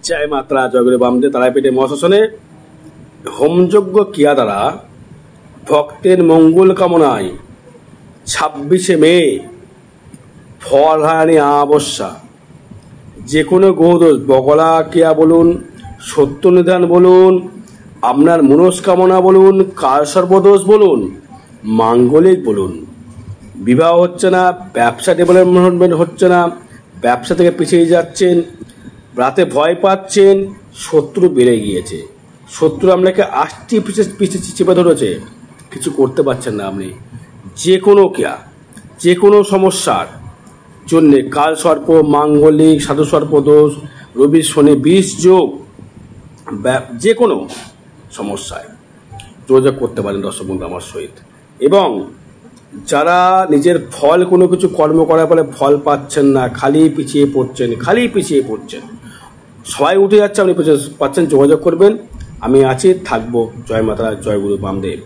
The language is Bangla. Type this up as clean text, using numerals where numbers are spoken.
জয় মাতরা জয়গুরু বামদেব তারাপীঠে মহাশ্মশানে হোমযজ্ঞ ক্রিয়া দ্বারা ভক্তের মঙ্গল কামনায় 26শে মে ফলহানি অমাবস্যা যে কোনো গ্রহদোষ বগলা ক্রিয়া বলুন, সত্য নিধান বলুন, আপনার মনস্কামনা বলুন, কালসর্পদোষ বলুন, মাঙ্গলিক বলুন, বিবাহ হচ্ছে না, ব্যবসা ডেভেলপমেন্ট হচ্ছে না, ব্যবসা থেকে পিছিয়ে যাচ্ছেন, রাতে ভয় পাচ্ছেন, শত্রু বেড়ে গিয়েছে, শত্রু আপনাকে আষ্টি পিছিয়ে চেপে ধরেছে, কিছু করতে পারছেন না আপনি, যে কোনো ক্রিয়া যে কোনো সমস্যার জন্যে কালসর্প, মাঙ্গলিক, সাধুসর্পদোষ, রবি শনি বিষ যোগ, যে কোনো সমস্যায় যোগাযোগ করতে পারেন দর্শক বন্ধু আমার সহিত। এবং যারা নিজের ফল কোনো কিছু কর্ম করার ফলে ফল পাচ্ছেন না, খালি পিছিয়ে পড়ছেন, সবাই উঠে যাচ্ছে, আপনি পাচ্ছেন, যোগাযোগ করবেন, আমি আছি, থাকবো। জয় মাতা, জয় গুরু বামদেব।